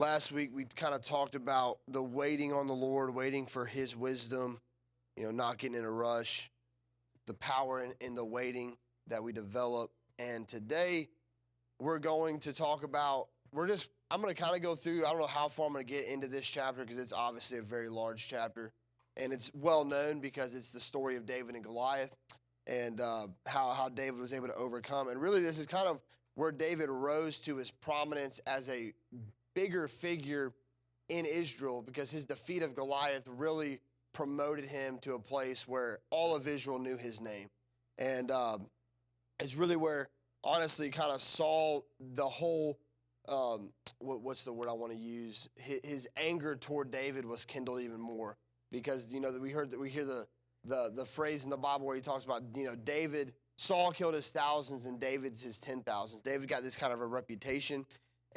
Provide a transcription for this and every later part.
Last week we kind of talked about the waiting on the Lord, waiting for His wisdom, not getting in a rush, the power in the waiting that we develop. And today we're going to talk about, I'm going to kind of go through, I don't know how far I'm going to get into this chapter because it's obviously a very large chapter. And it's well known because it's the story of David and Goliath and how David was able to overcome. And really this is kind of where David rose to his prominence as a bigger figure in Israel because his defeat of Goliath really promoted him to a place where all of Israel knew his name. And it's really where, honestly, kind of saw the whole, what's the word I want to use? His anger toward David was kindled even more because, we hear the phrase in the Bible where he talks about, Saul killed his thousands and David's his 10,000s. David got this kind of a reputation.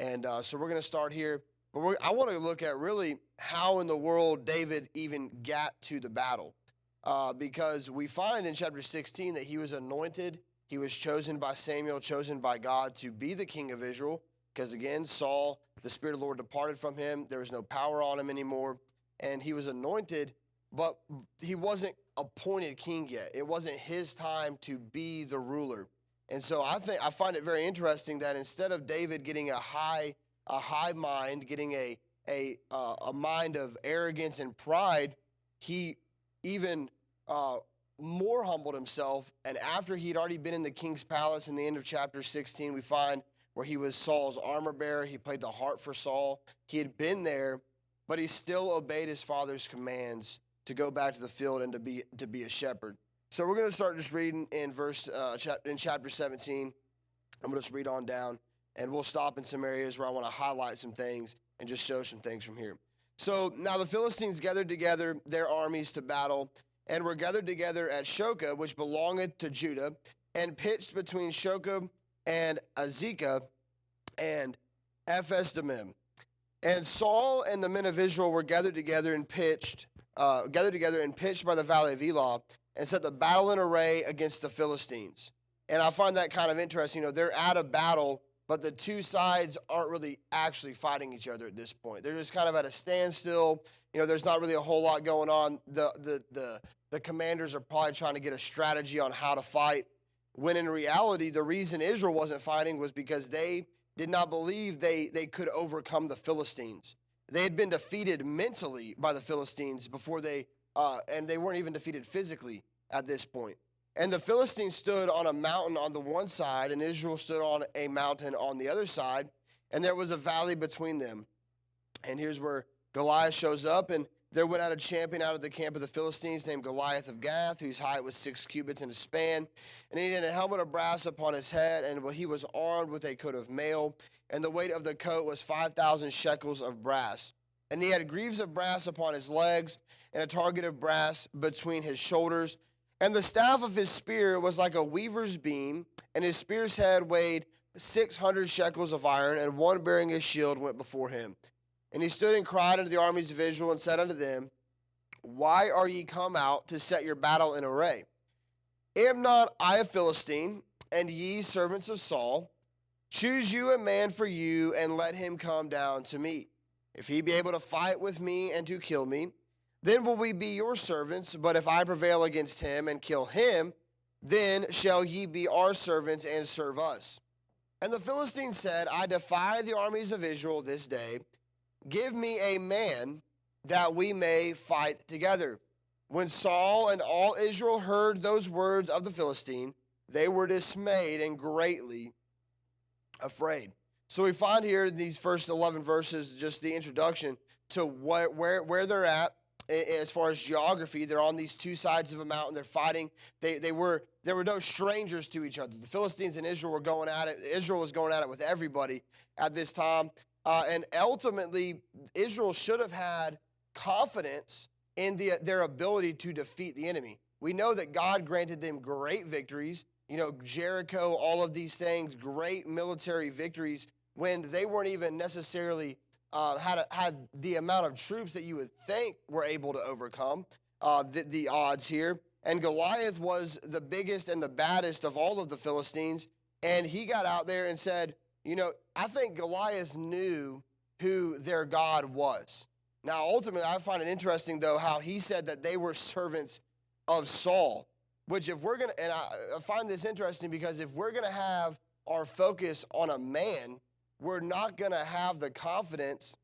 And so we're going to start here. But I want to look at really how in the world David even got to the battle. Because we find in chapter 16 that he was anointed. He was chosen by Samuel, chosen by God to be the king of Israel. Because again, Saul, the Spirit of the Lord departed from him. There was no power on him anymore. And he was anointed, but he wasn't appointed king yet. It wasn't his time to be the ruler. And so I find it very interesting that instead of David getting a high mind, getting a mind of arrogance and pride, he even more humbled himself. And after he'd already been in the king's palace in the end of chapter 16, we find where he was Saul's armor bearer. He played the harp for Saul. He had been there, but he still obeyed his father's commands to go back to the field and to be a shepherd. So we're going to start just reading in chapter 17. I'm going to just read on down, and we'll stop in some areas where I want to highlight some things and just show some things from here. So now the Philistines gathered together their armies to battle, and were gathered together at Shoka, which belongeth to Judah, and pitched between Shoka and Azekah and Ephes-dammim. And Saul and the men of Israel were gathered together and pitched by the valley of Elah, and set the battle in array against the Philistines. And I find that kind of interesting. They're at a battle, but the two sides aren't really actually fighting each other at this point. They're just kind of at a standstill. There's not really a whole lot going on. The commanders are probably trying to get a strategy on how to fight, when in reality, the reason Israel wasn't fighting was because they did not believe they could overcome the Philistines. They had been defeated mentally by the Philistines before and they weren't even defeated physically at this point. And the Philistines stood on a mountain on the one side, and Israel stood on a mountain on the other side, and there was a valley between them. And here's where Goliath shows up, and there went out a champion out of the camp of the Philistines named Goliath of Gath, whose height was 6 cubits and a span. And he had a helmet of brass upon his head, and he was armed with a coat of mail, and the weight of the coat was 5,000 shekels of brass. And he had greaves of brass upon his legs, and a target of brass between his shoulders. And the staff of his spear was like a weaver's beam, and his spear's head weighed 600 shekels of iron, and one bearing a shield went before him. And he stood and cried unto the armies of Israel, and said unto them, Why are ye come out to set your battle in array? Am not I a Philistine, and ye servants of Saul? Choose you a man for you, and let him come down to me. If he be able to fight with me and to kill me, then will we be your servants. But if I prevail against him and kill him, then shall ye be our servants and serve us. And the Philistines said, I defy the armies of Israel this day. Give me a man that we may fight together. When Saul and all Israel heard those words of the Philistine, they were dismayed and greatly afraid. So we find here in these first 11 verses just the introduction to where they're at as far as geography. They're on these two sides of a mountain. They're fighting. There were no strangers to each other. The Philistines and Israel were going at it. Israel was going at it with everybody at this time. And ultimately, Israel should have had confidence in their ability to defeat the enemy. We know that God granted them great victories. Jericho, all of these things, great military victories when they weren't even necessarily had the amount of troops that you would think were able to overcome the odds here. And Goliath was the biggest and the baddest of all of the Philistines. And he got out there and said, I think Goliath knew who their God was. Now, ultimately, I find it interesting, though, how he said that they were servants of Saul, which if we're going to, and I find this interesting because if we're going to have our focus on a man, we're not going to have the confidence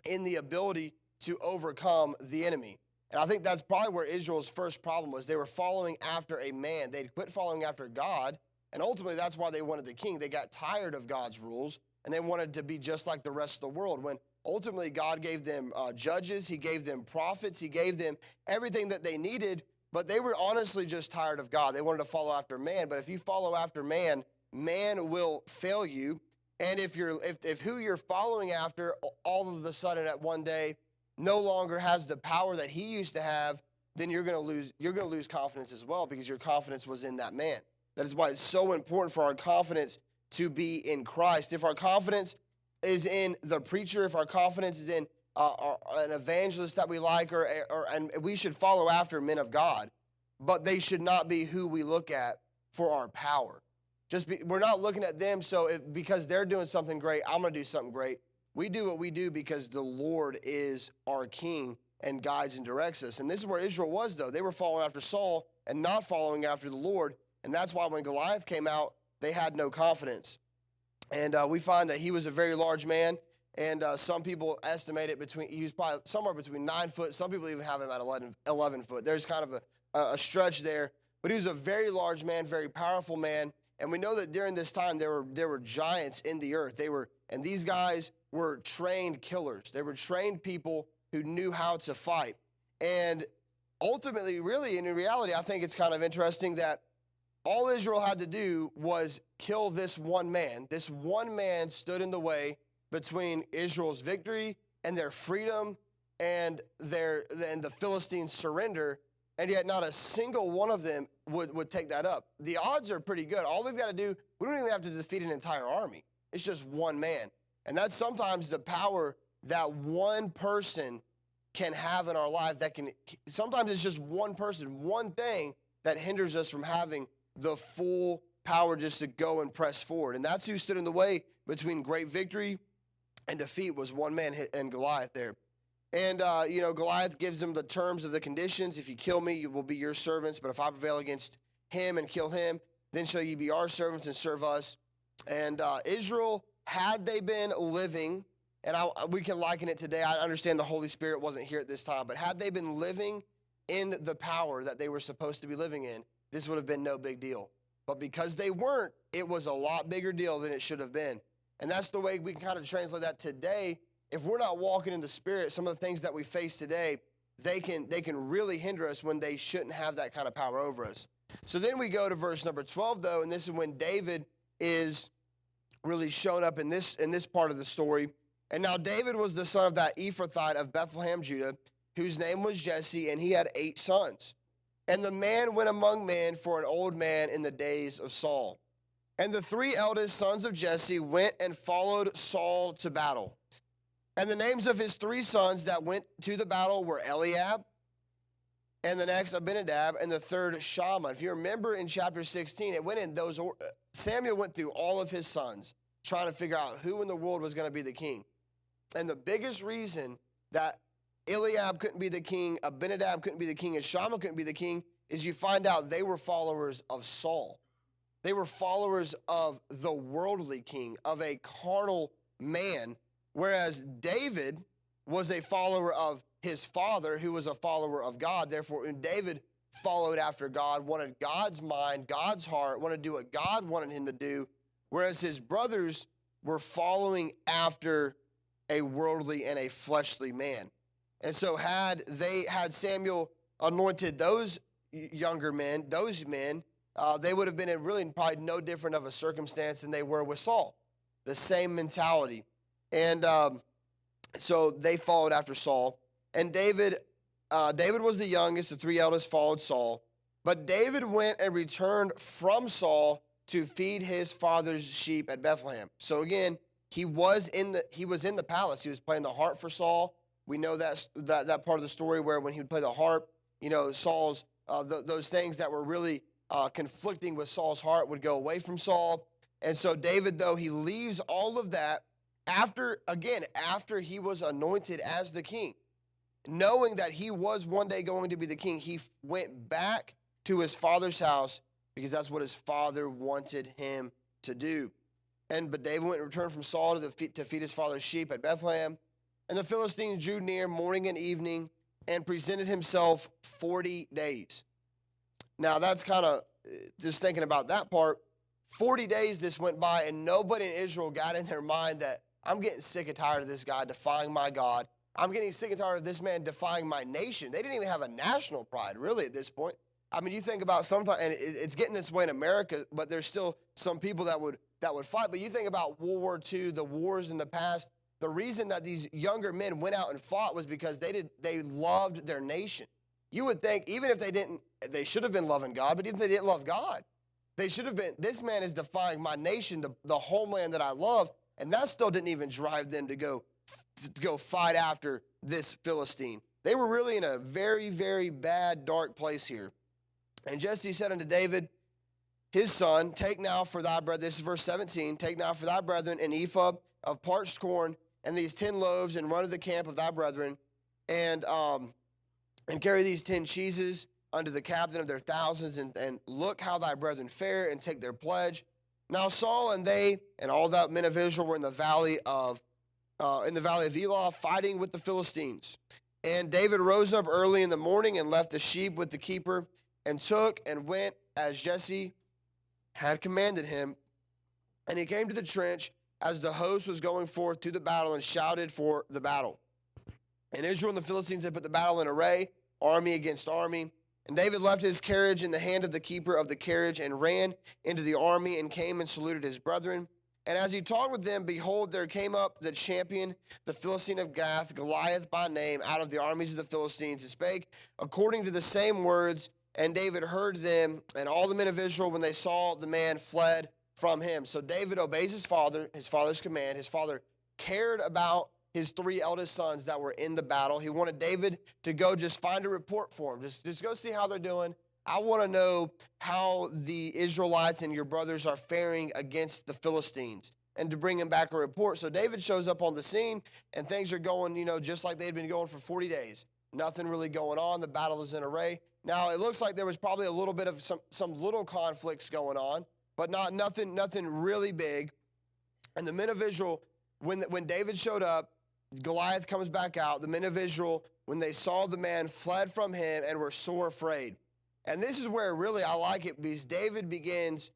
in the ability to overcome the enemy. And I think that's probably where Israel's first problem was. They were following after a man. They'd quit following after God, and ultimately that's why they wanted the king. They got tired of God's rules, and they wanted to be just like the rest of the world. When ultimately God gave them judges, he gave them prophets, he gave them everything that they needed, but they were honestly just tired of God. They wanted to follow after man, but if you follow after man, man will fail you. And if who you're following after all of a sudden at one day no longer has the power that he used to have, then you're going to lose confidence as well, because your confidence was in that man. That is why it's so important for our confidence to be in Christ. If our confidence is in the preacher, if our confidence is in an evangelist that we like, and we should follow after men of God, but they should not be who we look at for our power. We're not looking at them because they're doing something great, I'm going to do something great. We do what we do because the Lord is our king and guides and directs us. And this is where Israel was, though. They were following after Saul and not following after the Lord. And that's why when Goliath came out, they had no confidence. And we find that he was a very large man. And some people estimate it he was probably somewhere between 9 foot. Some people even have him at 11 foot. There's kind of a stretch there. But he was a very large man, very powerful man. And we know that during this time, there were giants in the earth. And these guys were trained killers. They were trained people who knew how to fight. And ultimately, really, and in reality, I think it's kind of interesting that all Israel had to do was kill this one man. This one man stood in the way between Israel's victory and their freedom and the Philistines' surrender. And yet not a single one of them would take that up. The odds are pretty good. All we've got to do, we don't even have to defeat an entire army. It's just one man. And that's sometimes the power that one person can have in our life. Sometimes it's just one person, one thing that hinders us from having the full power just to go and press forward. And that's who stood in the way between great victory and defeat, was one man, and Goliath there. And, Goliath gives them the terms of the conditions. If you kill me, you will be your servants. But if I prevail against him and kill him, then shall ye be our servants and serve us. And Israel, had they been living, and we can liken it today. I understand the Holy Spirit wasn't here at this time. But had they been living in the power that they were supposed to be living in, this would have been no big deal. But because they weren't, it was a lot bigger deal than it should have been. And that's the way we can kind of translate that today. If we're not walking in the Spirit, some of the things that we face today, they can really hinder us when they shouldn't have that kind of power over us. So then we go to verse number 12, though, and this is when David is really shown up in this part of the story. And now David was the son of that Ephrathite of Bethlehem, Judah, whose name was Jesse, and he had 8 sons. And the man went among men for an old man in the days of Saul. And the 3 eldest sons of Jesse went and followed Saul to battle. And the names of his 3 sons that went to the battle were Eliab, and the next Abinadab, and the third Shammah. If you remember in chapter 16, Samuel went through all of his sons, trying to figure out who in the world was going to be the king. And the biggest reason that Eliab couldn't be the king, Abinadab couldn't be the king, and Shammah couldn't be the king is you find out they were followers of Saul. They were followers of the worldly king, of a carnal man, whereas David was a follower of his father, who was a follower of God. Therefore, when David followed after God, wanted God's mind, God's heart, wanted to do what God wanted him to do, whereas his brothers were following after a worldly and a fleshly man. And so had Samuel anointed those younger men, they would have been in really probably no different of a circumstance than they were with Saul. The same mentality. And so they followed after Saul. And David was the youngest. The 3 eldest followed Saul. But David went and returned from Saul to feed his father's sheep at Bethlehem. So again, he was in the palace. He was playing the harp for Saul. We know that part of the story where when he would play the harp, Saul's those things that were really conflicting with Saul's heart would go away from Saul. And so David, though, he leaves all of that after he was anointed as the king, knowing that he was one day going to be the king, he went back to his father's house because that's what his father wanted him to do. But David went and returned from Saul to feed his father's sheep at Bethlehem. And the Philistines drew near morning and evening and presented himself 40 days. Now, that's kind of, just thinking about that part, 40 days this went by, and nobody in Israel got in their mind that I'm getting sick and tired of this guy defying my God. I'm getting sick and tired of this man defying my nation. They didn't even have a national pride, really, at this point. I mean, you think about sometimes, and it's getting this way in America, but there's still some people that would fight. But you think about World War II, the wars in the past, the reason that these younger men went out and fought was because they loved their nation. You would think, even if they should have been loving God, but even if they didn't love God, they should have been, this man is defying my nation, the homeland that I love, and that still didn't even drive them to go fight after this Philistine. They were really in a very, very bad, dark place here. And Jesse said unto David, his son, take now for thy brethren, this is verse 17, take now for thy brethren an ephah of parched corn and these 10 loaves, and run to the camp of thy brethren, and carry these 10 cheeses unto the captain of their thousands, and look how thy brethren fare, and take their pledge. Now Saul and they and all the men of Israel were in the valley of Elah, fighting with the Philistines. And David rose up early in the morning and left the sheep with the keeper, and took and went as Jesse had commanded him. And he came to the trench as the host was going forth to the battle, and shouted for the battle. And Israel and the Philistines had put the battle in array, army against army. And David left his carriage in the hand of the keeper of the carriage, and ran into the army, and came and saluted his brethren. And as he talked with them, behold, there came up the champion, the Philistine of Gath, Goliath by name, out of the armies of the Philistines, and spake according to the same words. And David heard them, and all the men of Israel, when they saw the man, fled from him. So David obeys his father's command. His father cared about his 3 eldest sons that were in the battle. He wanted David to go just find a report for him. Just go see how they're doing. I want to know how the Israelites and your brothers are faring against the Philistines, and to bring him back a report. So David shows up on the scene, and things are going, just like they'd been going for 40 days. Nothing really going on. The battle is in array. Now, it looks like there was probably a little bit of some little conflicts going on, but nothing really big. And the men of Israel, when David showed up, Goliath comes back out. The men of Israel, when they saw the man, fled from him and were sore afraid. And this is where really I like it, because David begins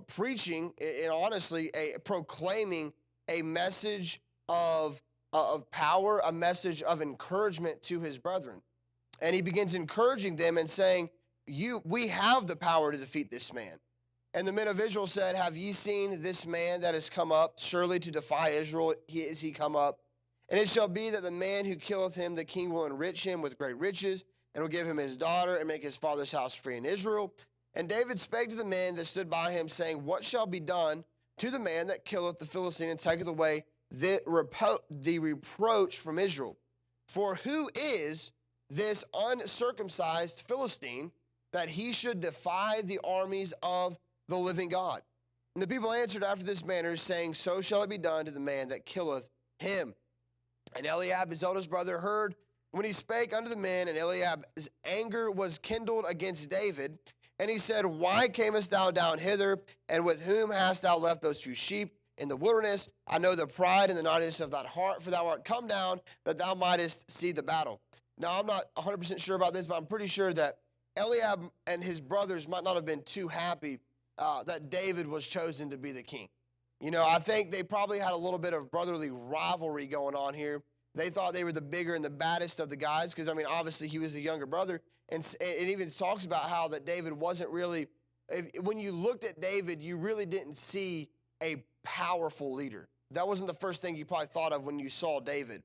preaching and honestly proclaiming a message of power, a message of encouragement to his brethren. And he begins encouraging them and saying, we have the power to defeat this man. And the men of Israel said, have ye seen this man that has come up? Surely to defy Israel is he come up. And it shall be that the man who killeth him, the king will enrich him with great riches, and will give him his daughter, and make his father's house free in Israel. And David spake to the men that stood by him, saying, what shall be done to the man that killeth the Philistine, and taketh away the reproach from Israel? For who is this uncircumcised Philistine, that he should defy the armies of the living God? And the people answered after this manner, saying, so shall it be done to the man that killeth him. And Eliab, his eldest brother, heard when he spake unto the men, and Eliab's anger was kindled against David. And he said, why camest thou down hither? And with whom hast thou left those few sheep in the wilderness? I know the pride and the naughtiness of thy heart, for thou art come down that thou mightest see the battle. Now, I'm not 100% sure about this, but I'm pretty sure that Eliab and his brothers might not have been too happy that David was chosen to be the king. I think they probably had a little bit of brotherly rivalry going on here. They thought they were the bigger and the baddest of the guys because, obviously he was the younger brother. And it even talks about how that David wasn't really, when you looked at David, you really didn't see a powerful leader. That wasn't the first thing you probably thought of when you saw David.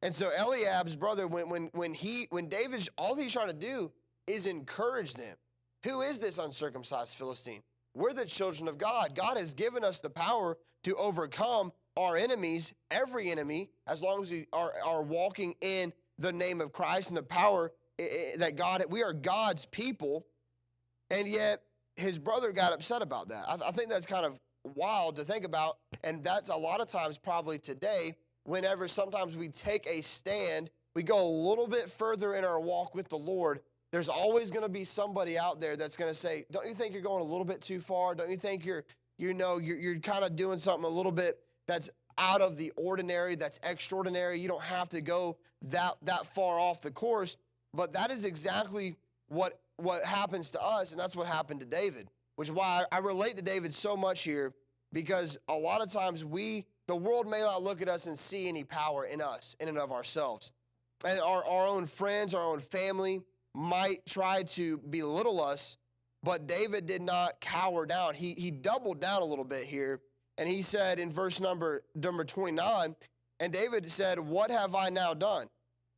And so Eliab's brother, when David's, all he's trying to do is encourage them. Who is this uncircumcised Philistine? We're the children of God. God has given us the power to overcome our enemies, every enemy, as long as we are walking in the name of Christ and the power that we are God's people. And yet his brother got upset about that. I think that's kind of wild to think about, and that's a lot of times probably today, whenever sometimes we take a stand, we go a little bit further in our walk with the Lord, there's always going to be somebody out there that's going to say, don't you think you're going a little bit too far? Don't you think you're kind of doing something a little bit that's out of the ordinary, that's extraordinary? You don't have to go that far off the course. But that is exactly what happens to us, and that's what happened to David, which is why I relate to David so much here, because a lot of times the world may not look at us and see any power in us, in and of ourselves. And our own friends, our own family might try to belittle us, but David did not cower down. He doubled down a little bit here, and he said in verse number 29, and David said, what have I now done?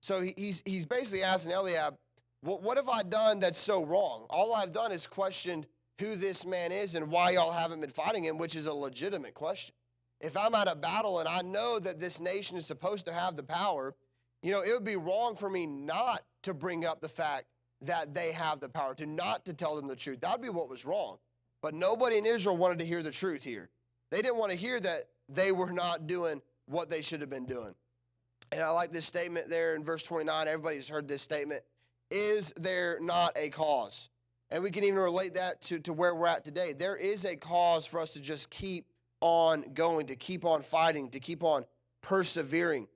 So he's basically asking Eliab, what have I done that's so wrong? All I've done is questioned who this man is and why y'all haven't been fighting him, which is a legitimate question. If I'm at a battle and I know that this nation is supposed to have the power, it would be wrong for me not to bring up the fact that they have the power, not to tell them the truth. That would be what was wrong. But nobody in Israel wanted to hear the truth here. They didn't want to hear that they were not doing what they should have been doing. And I like this statement there in verse 29. Everybody's heard this statement. Is there not a cause? And we can even relate that to where we're at today. There is a cause for us to just keep on going, to keep on fighting, to keep on persevering.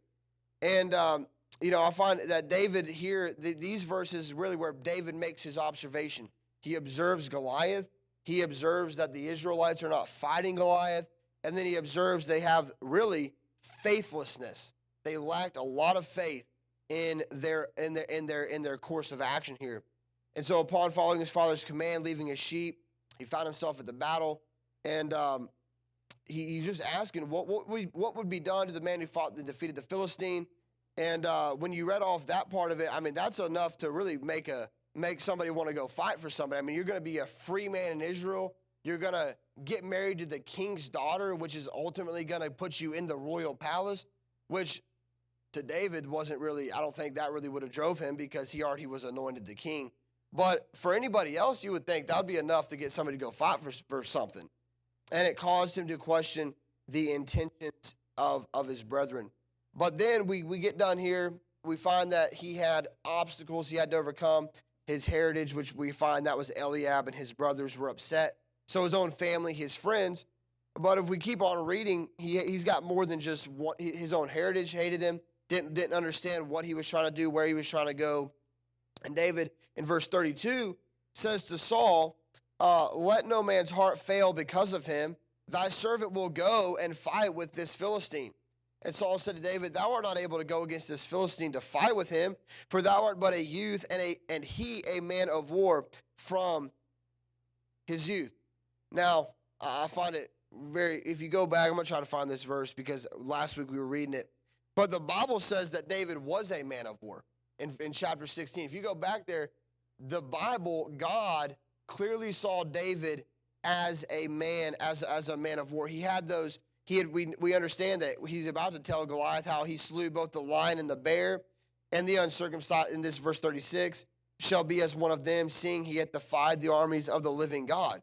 And, I find that David here, these verses is really where David makes his observation. He observes Goliath. He observes that the Israelites are not fighting Goliath. And then he observes they have really faithlessness. They lacked a lot of faith in their course of action here. And so upon following his father's command, leaving his sheep, he found himself at the battle. And he's just asking, what would be done to the man who fought and defeated the Philistine? And when you read off that part of it, that's enough to really make somebody want to go fight for somebody. You're going to be a free man in Israel. You're going to get married to the king's daughter, which is ultimately going to put you in the royal palace, which to David wasn't really, I don't think that really would have drove him because he already was anointed the king. But for anybody else, you would think that would be enough to get somebody to go fight for something. And it caused him to question the intentions of his brethren. But then we get done here. We find that he had obstacles he had to overcome. His heritage, which we find that was Eliab, and his brothers were upset. So his own family, his friends. But if we keep on reading, he's got more than just his own heritage hated him, didn't understand what he was trying to do, where he was trying to go. And David, in verse 32, says to Saul, let no man's heart fail because of him. Thy servant will go and fight with this Philistine. And Saul said to David, thou art not able to go against this Philistine to fight with him, for thou art but a youth, and he a man of war from his youth. Now, I find it if you go back, I'm going to try to find this verse because last week we were reading it. But the Bible says that David was a man of war in chapter 16. If you go back there, the Bible, God clearly saw David as a man, as a man of war. He had those. We understand that he's about to tell Goliath how he slew both the lion and the bear, and the uncircumcised, in this verse 36, shall be as one of them, seeing he hath defied the armies of the living God.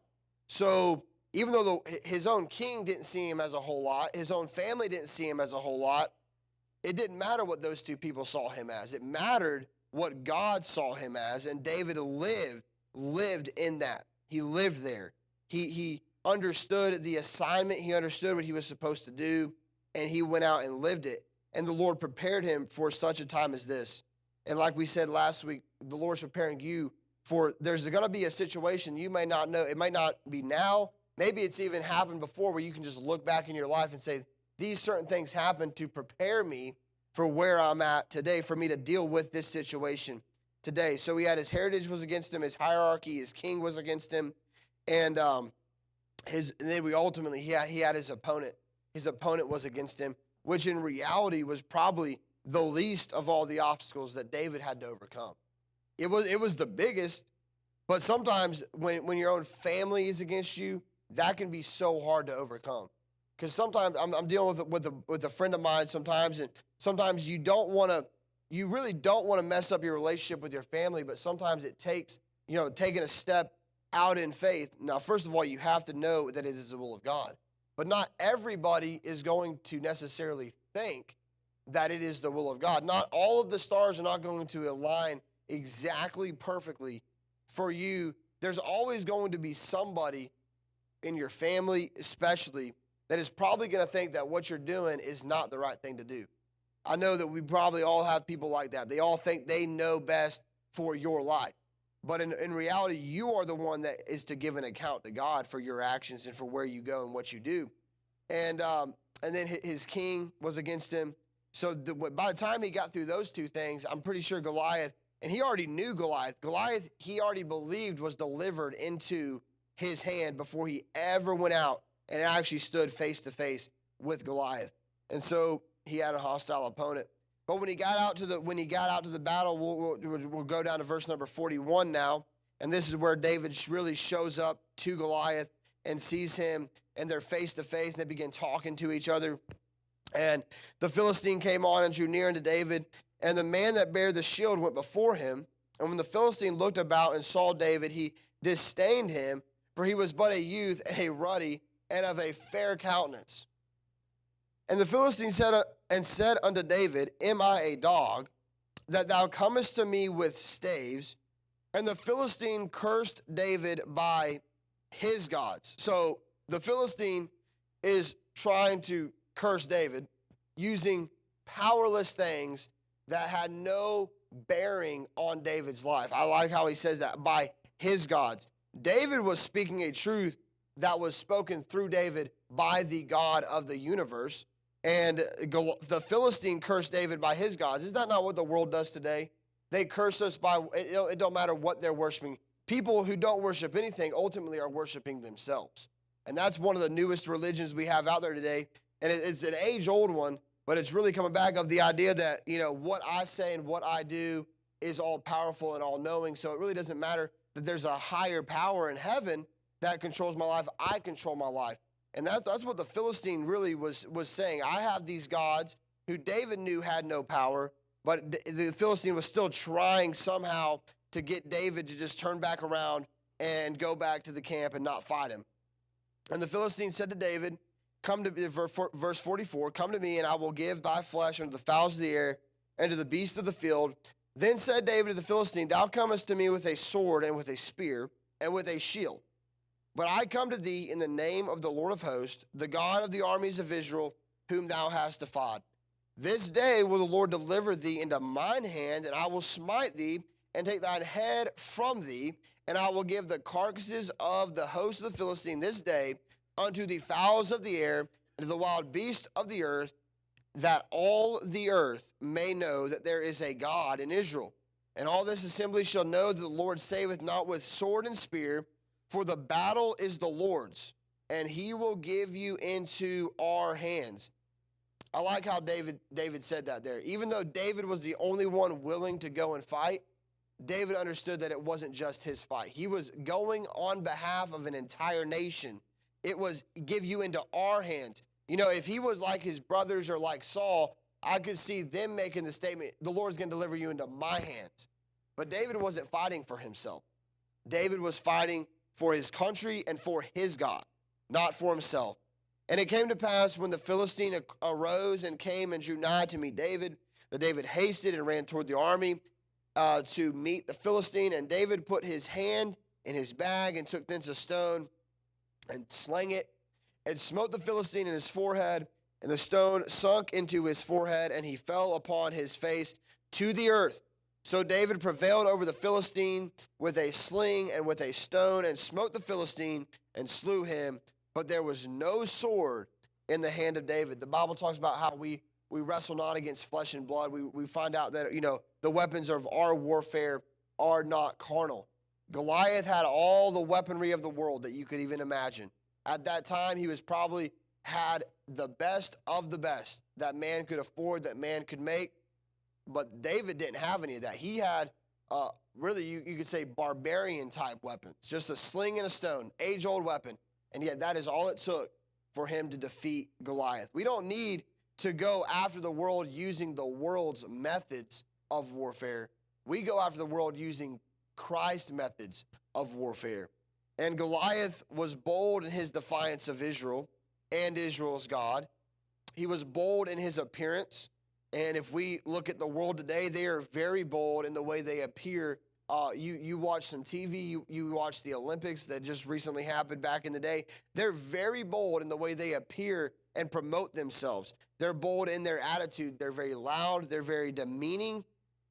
So even though his own king didn't see him as a whole lot, his own family didn't see him as a whole lot, it didn't matter what those two people saw him as. It mattered what God saw him as, and David lived in that. He lived there. He understood the assignment. He understood what he was supposed to do, and he went out and lived it. And the Lord prepared him for such a time as this. And like we said last week, the Lord's preparing you for, there's going to be a situation you may not know. It might not be now. Maybe it's even happened before where you can just look back in your life and say, these certain things happened to prepare me for where I'm at today, for me to deal with this situation today. So he had his heritage was against him, his hierarchy, his king was against him, and then he had his opponent. His opponent was against him, which in reality was probably the least of all the obstacles that David had to overcome. It was the biggest, but sometimes when your own family is against you, that can be so hard to overcome. Because sometimes I'm dealing with a friend of mine sometimes, and sometimes you really don't want to mess up your relationship with your family, but sometimes it takes, taking a step out in faith. Now, first of all, you have to know that it is the will of God. but not everybody is going to necessarily think that it is the will of God. Not all of the stars are not going to align exactly perfectly for you. There's always going to be somebody in your family, especially, that is probably going to think that what you're doing is not the right thing to do. I know that we probably all have people like that. They all think they know best for your life. But in reality, you are the one that is to give an account to God for your actions and for where you go and what you do. And then his king was against him. So by the time he got through those two things, I'm pretty sure Goliath, and he already knew Goliath. Goliath, he already believed was delivered into his hand before he ever went out and actually stood face to face with Goliath. And so he had a hostile opponent. But when he got out to the battle, we'll go down to verse number 41 now, and this is where David really shows up to Goliath and sees him, and they're face to face, and they begin talking to each other. And the Philistine came on and drew near unto David, and the man that bare the shield went before him. And when the Philistine looked about and saw David, he disdained him, for he was but a youth and a ruddy and of a fair countenance. And the Philistine said unto David, Am I a dog, that thou comest to me with staves? And the Philistine cursed David by his gods. So the Philistine is trying to curse David using powerless things that had no bearing on David's life. I like how he says that, by his gods. David was speaking a truth that was spoken through David by the God of the universe. And the Philistine cursed David by his gods. Is that not what the world does today? They curse us by, it don't matter what they're worshiping. People who don't worship anything ultimately are worshiping themselves. And that's one of the newest religions we have out there today. And it's an age-old one, but it's really coming back of the idea that, what I say and what I do is all powerful and all knowing. So it really doesn't matter that there's a higher power in heaven that controls my life. I control my life. And that's what the Philistine really was saying. I have these gods who David knew had no power, but the Philistine was still trying somehow to get David to just turn back around and go back to the camp and not fight him. And the Philistine said to David, come to verse 44, come to me, and I will give thy flesh unto the fowls of the air and to the beasts of the field. Then said David to the Philistine, Thou comest to me with a sword and with a spear and with a shield. But I come to thee in the name of the Lord of hosts, the God of the armies of Israel, whom thou hast defied. This day will the Lord deliver thee into mine hand, and I will smite thee, and take thine head from thee, and I will give the carcasses of the host of the Philistine this day unto the fowls of the air, and to the wild beasts of the earth, that all the earth may know that there is a God in Israel. And all this assembly shall know that the Lord saveth not with sword and spear, for the battle is the Lord's, and he will give you into our hands. I like how David said that there. Even though David was the only one willing to go and fight, David understood that it wasn't just his fight. He was going on behalf of an entire nation. It was give you into our hands. If he was like his brothers or like Saul, I could see them making the statement, the Lord's going to deliver you into my hands. But David wasn't fighting for himself. David was fighting for his country and for his God, not for himself. And it came to pass when the Philistine arose and came and drew nigh to meet David, that David hasted and ran toward the army to meet the Philistine. And David put his hand in his bag and took thence a stone and slang it and smote the Philistine in his forehead. And the stone sunk into his forehead, and he fell upon his face to the earth. So David prevailed over the Philistine with a sling and with a stone, and smote the Philistine and slew him. But there was no sword in the hand of David. The Bible talks about how we wrestle not against flesh and blood. We find out that, the weapons of our warfare are not carnal. Goliath had all the weaponry of the world that you could even imagine. At that time, he was probably had the best of the best that man could afford, that man could make. But David didn't have any of that. He had, really, you could say, barbarian-type weapons. Just a sling and a stone, age-old weapon. And yet that is all it took for him to defeat Goliath. We don't need to go after the world using the world's methods of warfare. We go after the world using Christ's methods of warfare. And Goliath was bold in his defiance of Israel. and Israel's God. He was bold in his appearance. And if we look at the world today, they are very bold in the way they appear. You watch some TV, you watch the Olympics that just recently happened back in the day. They're very bold in the way they appear and promote themselves. They're bold in their attitude. They're very loud. They're very demeaning.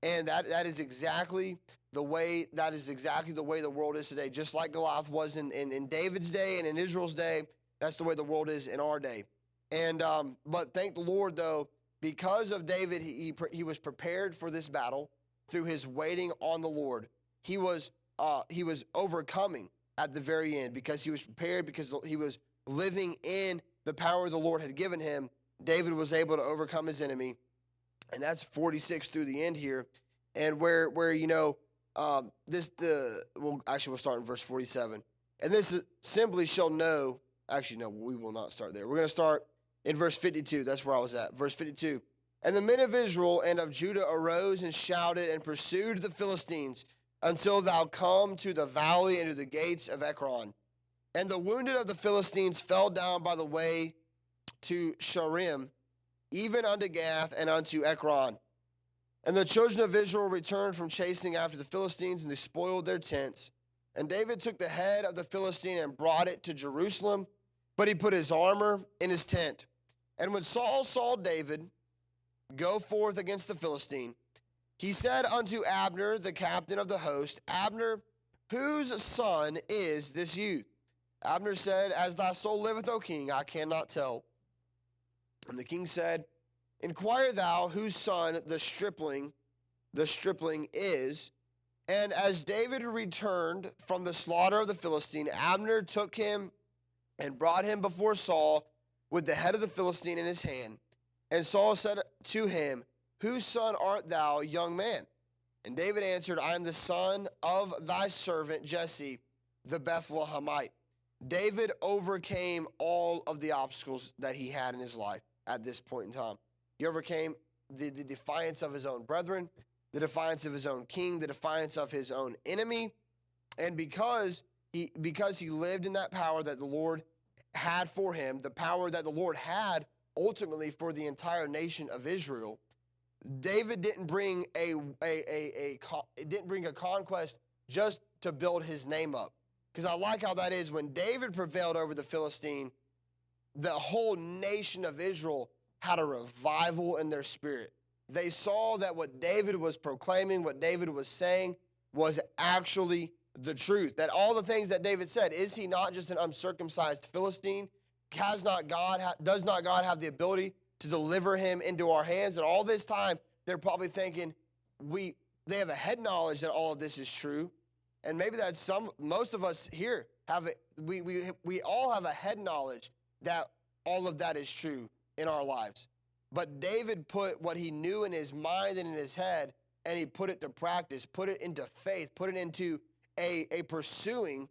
And that is exactly the way the world is today. Just like Goliath was in David's day and in Israel's day, that's the way the world is in our day. And but thank the Lord, though, because of David, he was prepared for this battle through his waiting on the Lord. He was overcoming at the very end because he was prepared, because he was living in the power the Lord had given him. David was able to overcome his enemy, and that's 46 through the end here, and where we'll start in verse 47. And this is, simply shall know. Actually, no, we will not start there. We're going to start in verse 52, that's where I was at. Verse 52. And the men of Israel and of Judah arose and shouted and pursued the Philistines until thou come to the valley and to the gates of Ekron. And the wounded of the Philistines fell down by the way to Sharim, even unto Gath and unto Ekron. And the children of Israel returned from chasing after the Philistines, and they spoiled their tents. And David took the head of the Philistine and brought it to Jerusalem, but he put his armor in his tent. And when Saul saw David go forth against the Philistine, he said unto Abner, the captain of the host, Abner, whose son is this youth? Abner said, As thy soul liveth, O king, I cannot tell. And the king said, Inquire thou whose son the stripling is. And as David returned from the slaughter of the Philistine, Abner took him and brought him before Saul with the head of the Philistine in his hand. And Saul said to him, Whose son art thou, young man? And David answered, I am the son of thy servant Jesse, the Bethlehemite. David overcame all of the obstacles that he had in his life at this point in time. He overcame the defiance of his own brethren, the defiance of his own king, the defiance of his own enemy. And because he lived in that power that the Lord had for him, the power that the Lord had ultimately for the entire nation of Israel, David didn't bring a conquest just to build his name up. Because I like how that is. When David prevailed over the Philistine, the whole nation of Israel had a revival in their spirit. They saw that what David was proclaiming, what David was saying, was actually the truth. That all the things that David said, is he not just an uncircumcised Philistine? Does not God have the ability to deliver him into our hands? And all this time, they're probably thinking, they have a head knowledge that all of this is true. And maybe that's most of us here have it. We all have a head knowledge that all of that is true in our lives. But David put what he knew in his mind and in his head, and he put it to practice, put it into faith, put it into a pursuing,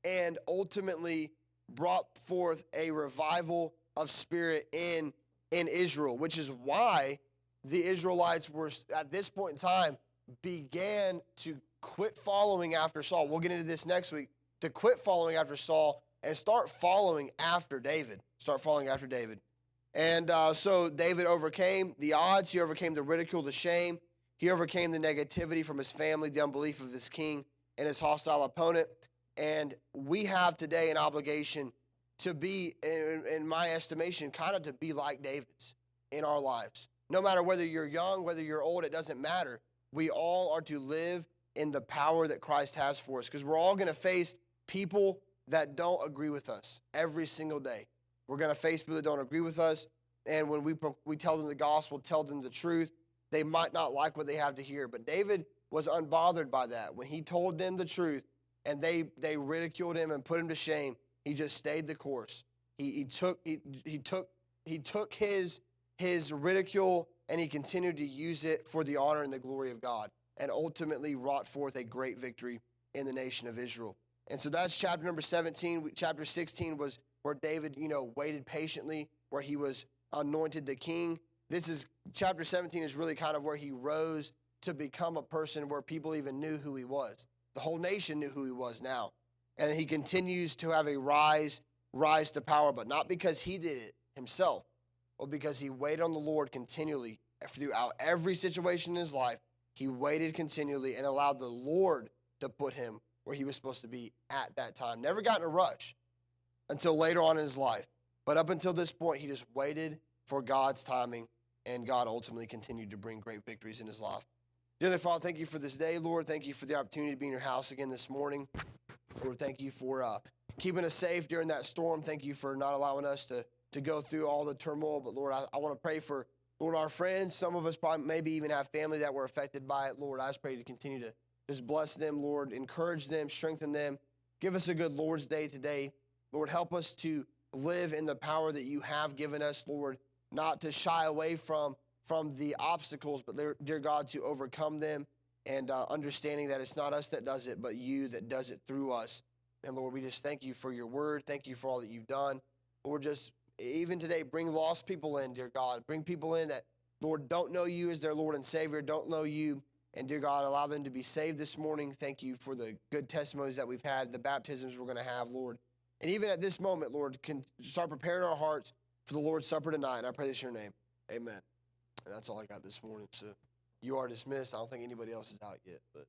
and ultimately brought forth a revival of spirit in Israel, which is why the Israelites were, at this point in time, began to quit following after Saul. We'll get into this next week. To quit following after Saul and start following after David. And so David overcame the odds. He overcame the ridicule, the shame. He overcame the negativity from his family, the unbelief of his king and his hostile opponent. And we have today an obligation to be, in my estimation, kind of to be like David's in our lives. No matter whether you're young, whether you're old, it doesn't matter. We all are to live in the power that Christ has for us, because we're all going to face people that don't agree with us every single day. We're going to face people that don't agree with us, and when we tell them the gospel, tell them the truth, they might not like what they have to hear. But David was unbothered by that. When he told them the truth and they ridiculed him and put him to shame, he just stayed the course. He took his ridicule and he continued to use it for the honor and the glory of God, and ultimately wrought forth a great victory in the nation of Israel. And so that's chapter number 17. Chapter 16 was where David, waited patiently, where he was anointed the king. Chapter 17 is really kind of where he rose to become a person where people even knew who he was. The whole nation knew who he was now. And he continues to have a rise rise to power, but not because he did it himself, but because he waited on the Lord continually throughout every situation in his life. He waited continually and allowed the Lord to put him where he was supposed to be at that time. Never got in a rush until later on in his life. But up until this point, he just waited for God's timing, and God ultimately continued to bring great victories in his life. Dear Father, thank you for this day, Lord. Thank you for the opportunity to be in your house again this morning. Lord, thank you for keeping us safe during that storm. Thank you for not allowing us to go through all the turmoil. But, Lord, I want to pray for, Lord, our friends. Some of us probably maybe even have family that were affected by it. Lord, I just pray to continue to just bless them, Lord, encourage them, strengthen them. Give us a good Lord's Day today. Lord, help us to live in the power that you have given us, Lord, not to shy away from the obstacles, but, dear God, to overcome them, and understanding that it's not us that does it, but you that does it through us. And, Lord, we just thank you for your word. Thank you for all that you've done. Lord, just even today, bring lost people in, dear God. Bring people in that, Lord, don't know you as their Lord and Savior, don't know you. And, dear God, allow them to be saved this morning. Thank you for the good testimonies that we've had, the baptisms we're going to have, Lord. And even at this moment, Lord, can start preparing our hearts for the Lord's Supper tonight. And I pray this in your name. Amen. And that's all I got this morning. So you are dismissed. I don't think anybody else is out yet, but.